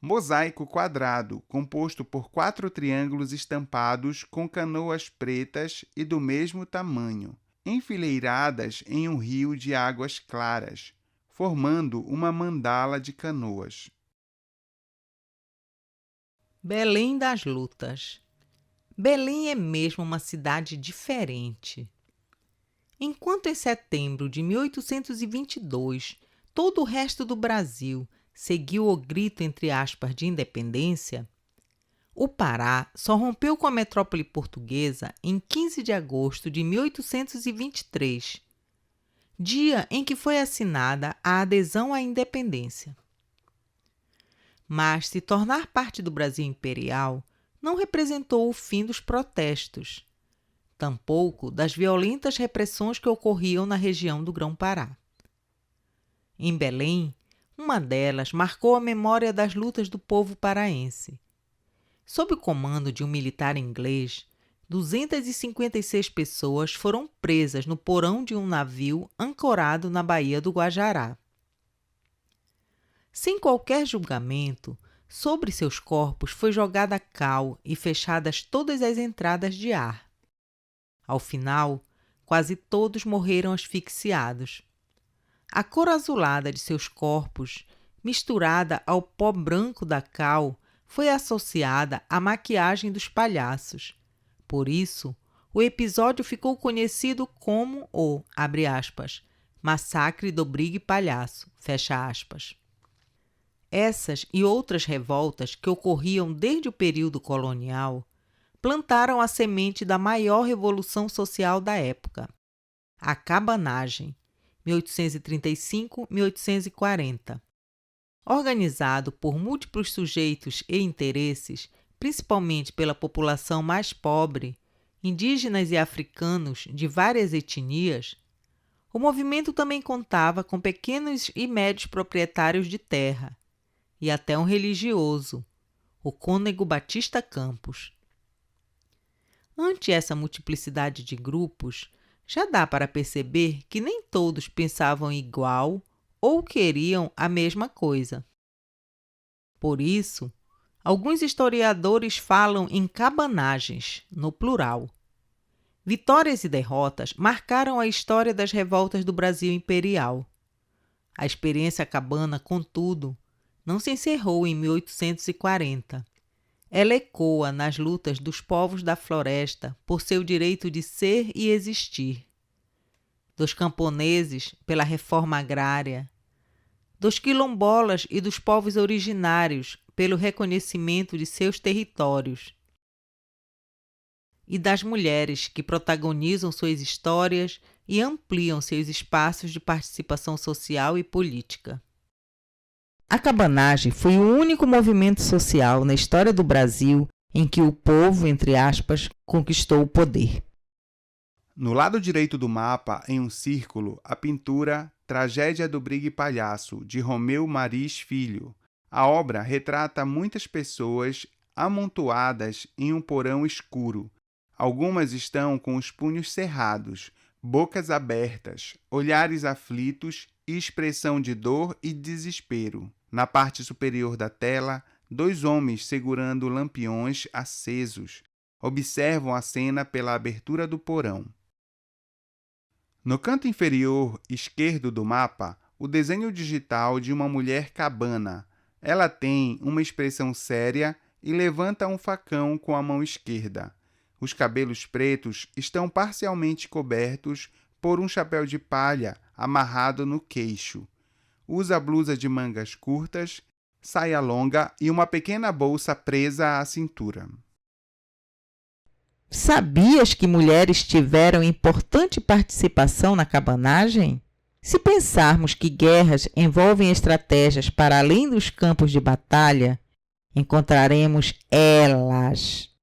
Mosaico quadrado, composto por 4 triângulos estampados com canoas pretas e do mesmo tamanho, enfileiradas em um rio de águas claras, formando uma mandala de canoas. Belém das Lutas. Belém é mesmo uma cidade diferente. Enquanto em setembro de 1822, todo o resto do Brasil seguiu o grito entre aspas de independência, o Pará só rompeu com a metrópole portuguesa em 15 de agosto de 1823, dia em que foi assinada a adesão à independência. Mas se tornar parte do Brasil imperial não representou o fim dos protestos, tampouco das violentas repressões que ocorriam na região do Grão-Pará. Em Belém, uma delas marcou a memória das lutas do povo paraense. Sob o comando de um militar inglês, 256 pessoas foram presas no porão de um navio ancorado na Baía do Guajará. Sem qualquer julgamento, sobre seus corpos foi jogada cal e fechadas todas as entradas de ar. Ao final, quase todos morreram asfixiados. A cor azulada de seus corpos, misturada ao pó branco da cal, foi associada à maquiagem dos palhaços. Por isso, o episódio ficou conhecido como o, abre aspas, massacre do Brigue Palhaço, fecha aspas. Essas e outras revoltas que ocorriam desde o período colonial plantaram a semente da maior revolução social da época, a cabanagem, 1835-1840. Organizado por múltiplos sujeitos e interesses, principalmente pela população mais pobre, indígenas e africanos de várias etnias, o movimento também contava com pequenos e médios proprietários de terra, e até um religioso, o cônego Batista Campos. Ante essa multiplicidade de grupos, já dá para perceber que nem todos pensavam igual ou queriam a mesma coisa. Por isso, alguns historiadores falam em cabanagens, no plural. Vitórias e derrotas marcaram a história das revoltas do Brasil imperial. A experiência cabana, contudo, não se encerrou em 1840. Ela ecoa nas lutas dos povos da floresta por seu direito de ser e existir, dos camponeses pela reforma agrária, dos quilombolas e dos povos originários pelo reconhecimento de seus territórios, e das mulheres que protagonizam suas histórias e ampliam seus espaços de participação social e política. A cabanagem foi o único movimento social na história do Brasil em que o povo, entre aspas, conquistou o poder. No lado direito do mapa, em um círculo, a pintura Tragédia do Brigue Palhaço, de Romeu Maris Filho. A obra retrata muitas pessoas amontoadas em um porão escuro. Algumas estão com os punhos cerrados, bocas abertas, olhares aflitos e expressão de dor e desespero. Na parte superior da tela, 2 homens segurando lampiões acesos observam a cena pela abertura do porão. No canto inferior esquerdo do mapa, o desenho digital de uma mulher cabana. Ela tem uma expressão séria e levanta um facão com a mão esquerda. Os cabelos pretos estão parcialmente cobertos por um chapéu de palha amarrado no queixo. Usa blusa de mangas curtas, saia longa e uma pequena bolsa presa à cintura. Sabias que mulheres tiveram importante participação na cabanagem? Se pensarmos que guerras envolvem estratégias para além dos campos de batalha, encontraremos elas.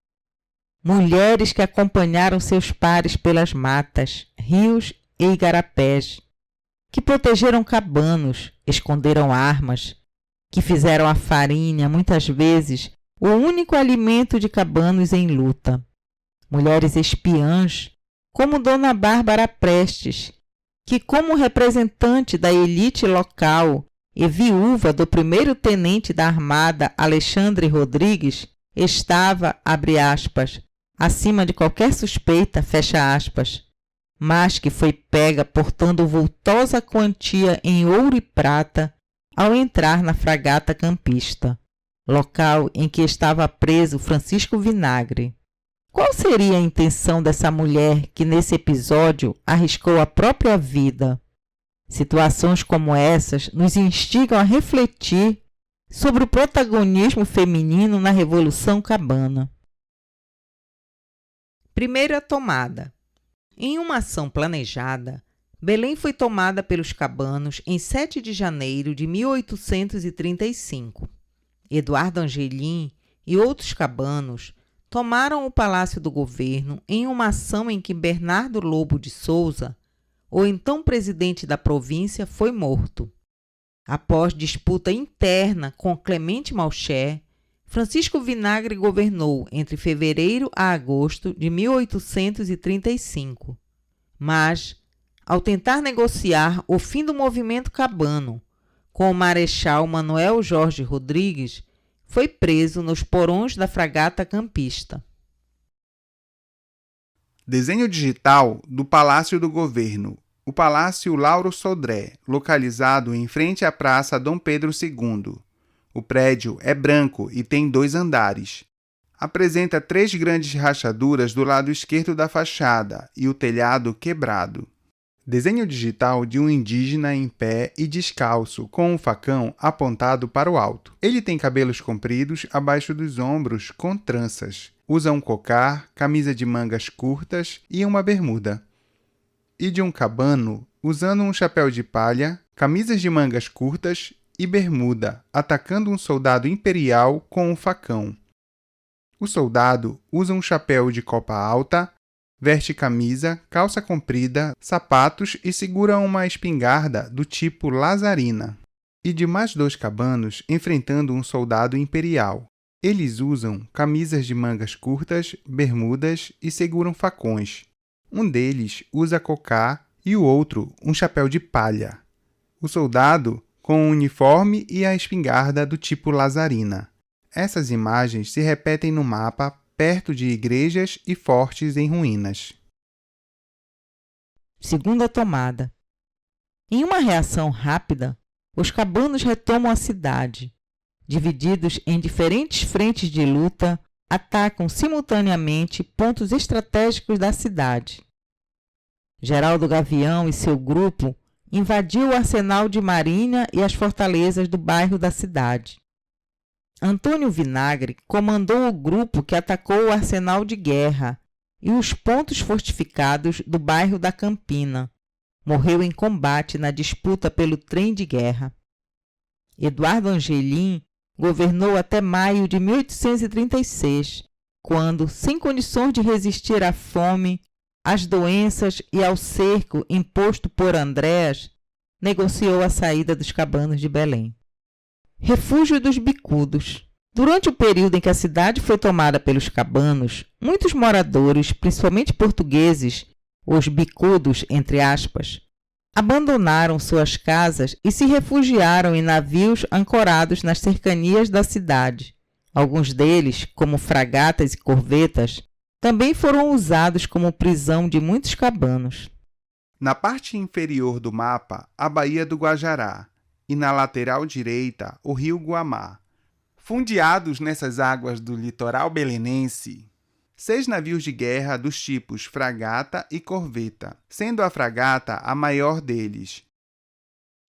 Mulheres que acompanharam seus pares pelas matas, rios e igarapés, que protegeram cabanos, esconderam armas, que fizeram a farinha, muitas vezes, o único alimento de cabanos em luta. Mulheres espiãs, como Dona Bárbara Prestes, que, como representante da elite local, e viúva do primeiro-tenente da Armada Alexandre Rodrigues, estava, abre aspas, acima de qualquer suspeita, fecha aspas, mas que foi pega portando vultosa quantia em ouro e prata ao entrar na fragata campista, local em que estava preso Francisco Vinagre. Qual seria a intenção dessa mulher que nesse episódio arriscou a própria vida? Situações como essas nos instigam a refletir sobre o protagonismo feminino na Revolução Cabana. Primeira tomada. Em uma ação planejada, Belém foi tomada pelos cabanos em 7 de janeiro de 1835. Eduardo Angelim e outros cabanos tomaram o Palácio do Governo em uma ação em que Bernardo Lobo de Souza, o então presidente da província, foi morto. Após disputa interna com Clemente Malcher, Francisco Vinagre governou entre fevereiro a agosto de 1835. Mas, ao tentar negociar o fim do movimento cabano com o marechal Manuel Jorge Rodrigues, foi preso nos porões da fragata campista. Desenho digital do Palácio do Governo. O Palácio Lauro Sodré, localizado em frente à Praça Dom Pedro II. O prédio é branco e tem 2 andares. Apresenta 3 grandes rachaduras do lado esquerdo da fachada e o telhado quebrado. Desenho digital de um indígena em pé e descalço, com um facão apontado para o alto. Ele tem cabelos compridos abaixo dos ombros com tranças. Usa um cocar, camisa de mangas curtas e uma bermuda. E de um cabano usando um chapéu de palha, camisas de mangas curtas e bermuda, atacando um soldado imperial com um facão. O soldado usa um chapéu de copa alta, veste camisa, calça comprida, sapatos e segura uma espingarda do tipo lazarina. E de mais 2 cabanos enfrentando um soldado imperial. Eles usam camisas de mangas curtas, bermudas e seguram facões. Um deles usa cocá e o outro um chapéu de palha. O soldado com o uniforme e a espingarda do tipo lazarina. Essas imagens se repetem no mapa perto de igrejas e fortes em ruínas. Segunda tomada. Em uma reação rápida, os cabanos retomam a cidade. Divididos em diferentes frentes de luta, atacam simultaneamente pontos estratégicos da cidade. Geraldo Gavião e seu grupo invadiu o arsenal de Marinha e as fortalezas do bairro da cidade. Antônio Vinagre comandou o grupo que atacou o arsenal de guerra e os pontos fortificados do bairro da Campina. Morreu em combate na disputa pelo trem de guerra. Eduardo Angelim governou até maio de 1836, quando, sem condições de resistir à fome, às doenças e ao cerco imposto por Andréas, negociou a saída dos cabanos de Belém. Refúgio dos bicudos. Durante o período em que a cidade foi tomada pelos cabanos, muitos moradores, principalmente portugueses, os bicudos, entre aspas, abandonaram suas casas e se refugiaram em navios ancorados nas cercanias da cidade. Alguns deles, como fragatas e corvetas, também foram usados como prisão de muitos cabanos. Na parte inferior do mapa, a Baía do Guajará, e na lateral direita, o rio Guamá. Fundeados nessas águas do litoral belenense, 6 navios de guerra dos tipos fragata e corveta, sendo a fragata a maior deles.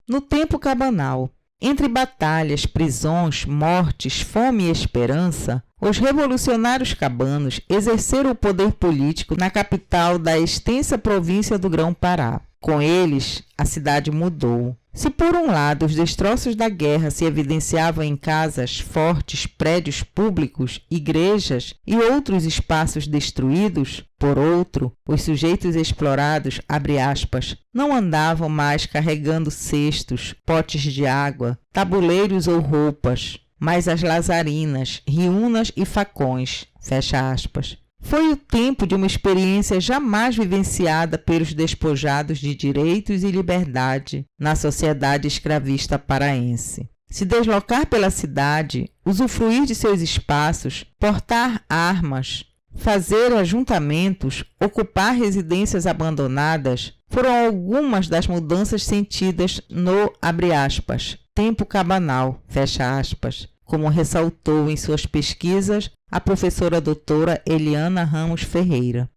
No tempo cabanal, entre batalhas, prisões, mortes, fome e esperança, os revolucionários cabanos exerceram o poder político na capital da extensa província do Grão-Pará. Com eles, a cidade mudou. Se por um lado os destroços da guerra se evidenciavam em casas, fortes, prédios públicos, igrejas e outros espaços destruídos, por outro, os sujeitos explorados, abre aspas, não andavam mais carregando cestos, potes de água, tabuleiros ou roupas, mas as lazarinas, riunas e facões, fecha aspas. Foi o tempo de uma experiência jamais vivenciada pelos despojados de direitos e liberdade na sociedade escravista paraense. Se deslocar pela cidade, usufruir de seus espaços, portar armas, fazer ajuntamentos, ocupar residências abandonadas, foram algumas das mudanças sentidas no, abre aspas, tempo cabanal, fecha aspas, como ressaltou em suas pesquisas a professora doutora Eliana Ramos Ferreira.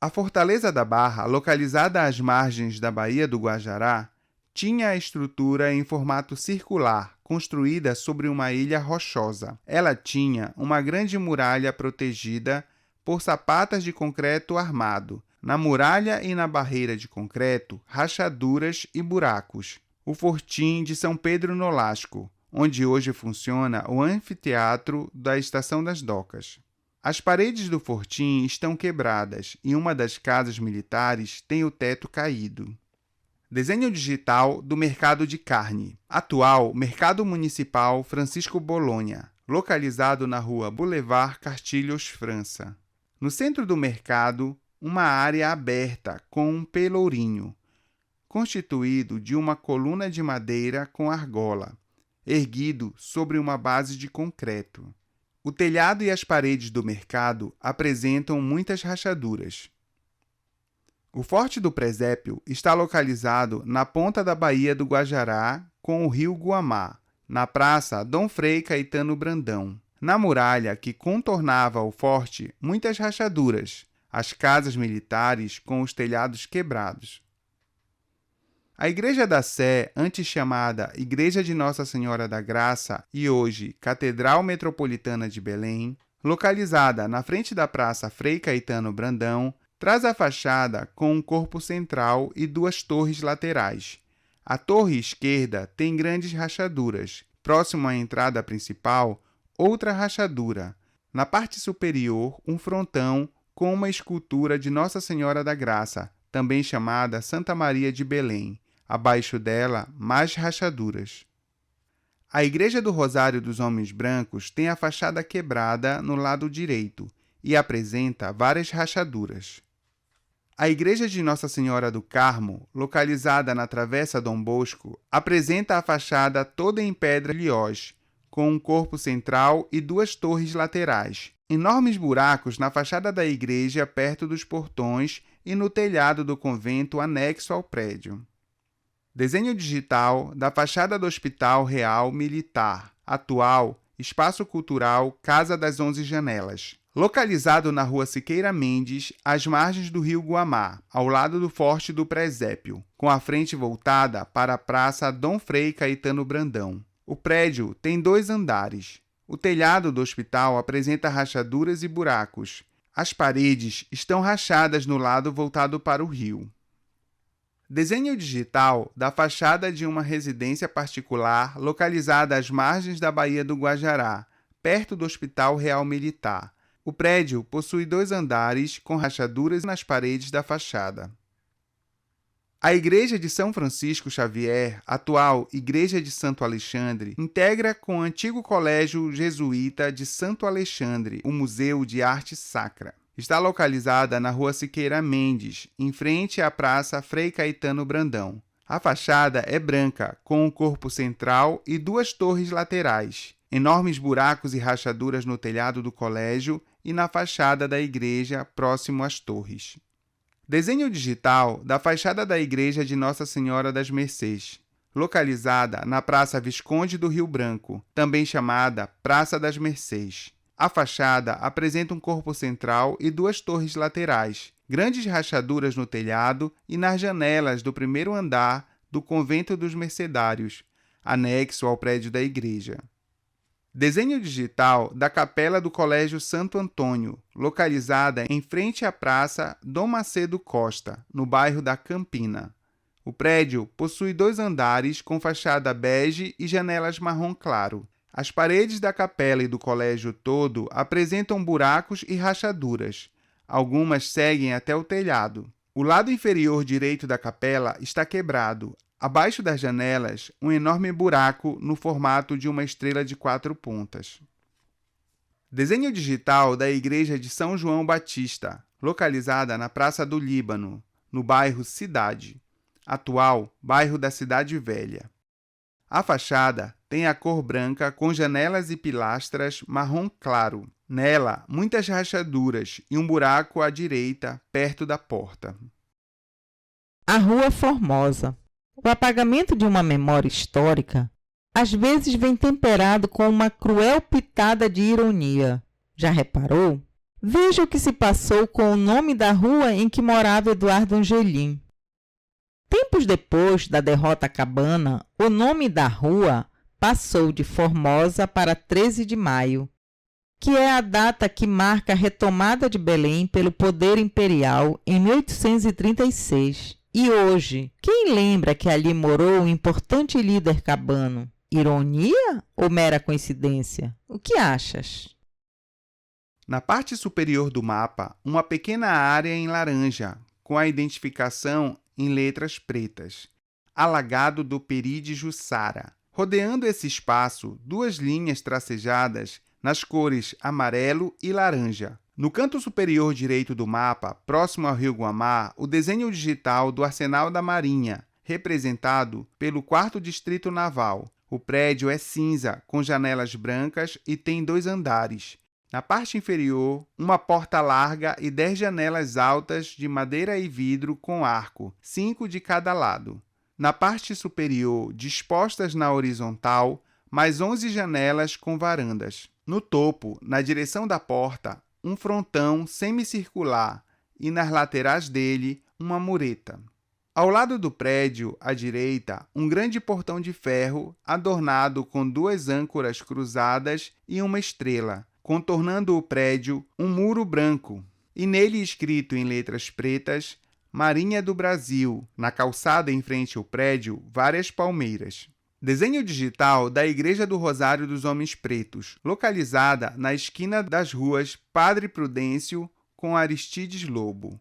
A Fortaleza da Barra, localizada às margens da Baía do Guajará, tinha a estrutura em formato circular, construída sobre uma ilha rochosa. Ela tinha uma grande muralha protegida por sapatas de concreto armado. Na muralha e na barreira de concreto, rachaduras e buracos. O fortim de São Pedro Nolasco, onde hoje funciona o anfiteatro da Estação das Docas. As paredes do fortim estão quebradas e uma das casas militares tem o teto caído. Desenho digital do mercado de carne. Atual Mercado Municipal Francisco Bolonha, localizado na rua Boulevard Castilhos, França. No centro do mercado, uma área aberta com um pelourinho, constituído de uma coluna de madeira com argola, erguido sobre uma base de concreto. O telhado e as paredes do mercado apresentam muitas rachaduras. O Forte do Presépio está localizado na ponta da Baía do Guajará com o rio Guamá, na Praça Dom Frei Caetano Brandão. Na muralha que contornava o forte, muitas rachaduras, as casas militares com os telhados quebrados. A Igreja da Sé, antes chamada Igreja de Nossa Senhora da Graça e hoje Catedral Metropolitana de Belém, localizada na frente da Praça Frei Caetano Brandão, traz a fachada com um corpo central e duas torres laterais. A torre esquerda tem grandes rachaduras. Próximo à entrada principal, outra rachadura. Na parte superior, um frontão com uma escultura de Nossa Senhora da Graça, também chamada Santa Maria de Belém. Abaixo dela, mais rachaduras. A Igreja do Rosário dos Homens Brancos tem a fachada quebrada no lado direito e apresenta várias rachaduras. A Igreja de Nossa Senhora do Carmo, localizada na Travessa Dom Bosco, apresenta a fachada toda em pedra liós, com um corpo central e duas torres laterais. Enormes buracos na fachada da igreja perto dos portões e no telhado do convento anexo ao prédio. Desenho digital da fachada do Hospital Real Militar, atual Espaço Cultural Casa das 11 Janelas. Localizado na rua Siqueira Mendes, às margens do rio Guamá, ao lado do Forte do Presépio, com a frente voltada para a Praça Dom Frei Caetano Brandão. O prédio tem 2 andares. O telhado do hospital apresenta rachaduras e buracos. As paredes estão rachadas no lado voltado para o rio. Desenho digital da fachada de uma residência particular localizada às margens da Baía do Guajará, perto do Hospital Real Militar. O prédio possui 2 andares com rachaduras nas paredes da fachada. A Igreja de São Francisco Xavier, atual Igreja de Santo Alexandre, integra com o antigo Colégio Jesuíta de Santo Alexandre, o Museu de Arte Sacra. Está localizada na rua Siqueira Mendes, em frente à Praça Frei Caetano Brandão. A fachada é branca, com um corpo central e 2 torres laterais. Enormes buracos e rachaduras no telhado do colégio e na fachada da igreja, próximo às torres. Desenho digital da fachada da Igreja de Nossa Senhora das Mercês, localizada na Praça Visconde do Rio Branco, também chamada Praça das Mercês. A fachada apresenta um corpo central e 2 torres laterais, grandes rachaduras no telhado e nas janelas do primeiro andar do Convento dos Mercedários, anexo ao prédio da igreja. Desenho digital da Capela do Colégio Santo Antônio, localizada em frente à Praça Dom Macedo Costa, no bairro da Campina. O prédio possui 2 andares com fachada bege e janelas marrom claro. As paredes da capela e do colégio todo apresentam buracos e rachaduras. Algumas seguem até o telhado. O lado inferior direito da capela está quebrado. Abaixo das janelas, um enorme buraco no formato de uma estrela de 4 pontas. Desenho digital da Igreja de São João Batista, localizada na Praça do Líbano, no bairro Cidade, atual bairro da Cidade Velha. A fachada tem a cor branca com janelas e pilastras marrom claro. Nela, muitas rachaduras e um buraco à direita, perto da porta. A Rua Formosa. O apagamento de uma memória histórica às vezes vem temperado com uma cruel pitada de ironia. Já reparou? Veja o que se passou com o nome da rua em que morava Eduardo Angelim. Tempos depois da derrota cabana, o nome da rua passou de Formosa para 13 de maio, que é a data que marca a retomada de Belém pelo poder imperial em 1836. E hoje, quem lembra que ali morou um importante líder cabano? Ironia ou mera coincidência? O que achas? Na parte superior do mapa, uma pequena área em laranja, com a identificação em letras pretas. Alagado do Peri de Jussara. Rodeando esse espaço, duas linhas tracejadas nas cores amarelo e laranja. No canto superior direito do mapa, próximo ao rio Guamá, o desenho digital do Arsenal da Marinha, representado pelo 4º Distrito Naval. O prédio é cinza, com janelas brancas e tem 2 andares. Na parte inferior, uma porta larga e 10 janelas altas de madeira e vidro com arco, 5 de cada lado. Na parte superior, dispostas na horizontal, mais 11 janelas com varandas. No topo, na direção da porta, um frontão semicircular e nas laterais dele, uma mureta. Ao lado do prédio, à direita, um grande portão de ferro adornado com 2 âncoras cruzadas e uma estrela, contornando o prédio um muro branco, e nele escrito em letras pretas, Marinha do Brasil, na calçada em frente ao prédio, várias palmeiras. Desenho digital da Igreja do Rosário dos Homens Pretos, localizada na esquina das ruas Padre Prudêncio com Aristides Lobo.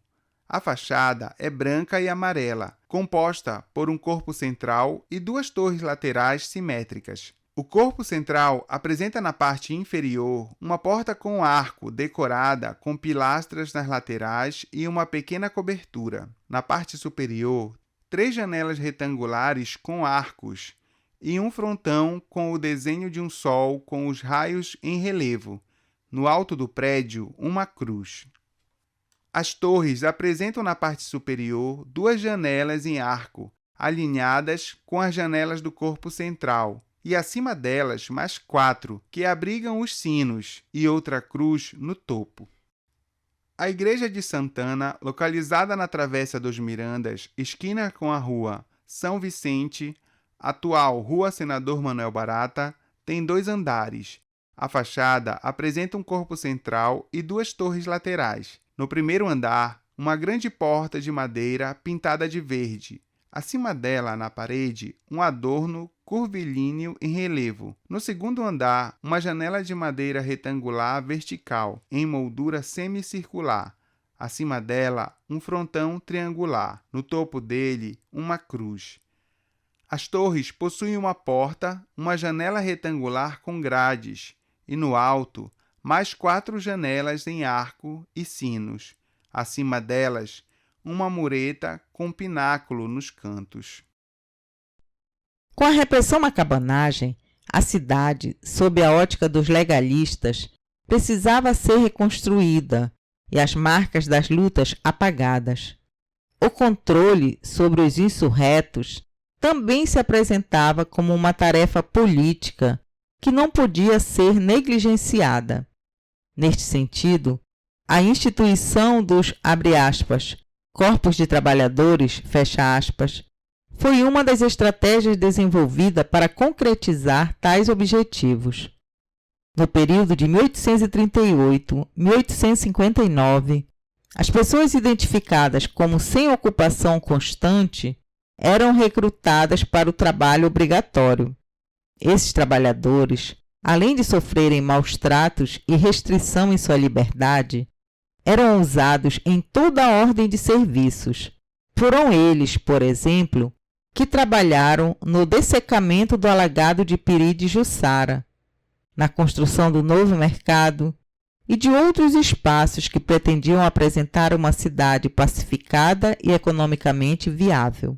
A fachada é branca e amarela, composta por um corpo central e 2 torres laterais simétricas. O corpo central apresenta na parte inferior uma porta com arco decorada com pilastras nas laterais e uma pequena cobertura. Na parte superior, 3 janelas retangulares com arcos e um frontão com o desenho de um sol com os raios em relevo. No alto do prédio, uma cruz. As torres apresentam na parte superior 2 janelas em arco, alinhadas com as janelas do corpo central, e acima delas mais 4, que abrigam os sinos, e outra cruz no topo. A Igreja de Santana, localizada na Travessa dos Mirandas, esquina com a Rua São Vicente, atual Rua Senador Manuel Barata, tem 2 andares. A fachada apresenta um corpo central e 2 torres laterais. No primeiro andar, uma grande porta de madeira pintada de verde. Acima dela, na parede, um adorno curvilíneo em relevo. No segundo andar, uma janela de madeira retangular vertical, em moldura semicircular. Acima dela, um frontão triangular. No topo dele, uma cruz. As torres possuem uma porta, uma janela retangular com grades, e no alto, mais 4 janelas em arco e sinos. Acima delas, uma mureta com pináculo nos cantos. Com a repressão à cabanagem, a cidade, sob a ótica dos legalistas, precisava ser reconstruída e as marcas das lutas apagadas. O controle sobre os insurretos também se apresentava como uma tarefa política que não podia ser negligenciada. Neste sentido, a instituição dos, abre aspas, corpos de trabalhadores, fecha aspas, foi uma das estratégias desenvolvida para concretizar tais objetivos. No período de 1838-1859, as pessoas identificadas como sem ocupação constante eram recrutadas para o trabalho obrigatório. Esses trabalhadores, além de sofrerem maus tratos e restrição em sua liberdade, eram usados em toda a ordem de serviços. Foram eles, por exemplo, que trabalharam no dessecamento do alagado de Peri de Jussara, na construção do novo mercado e de outros espaços que pretendiam apresentar uma cidade pacificada e economicamente viável.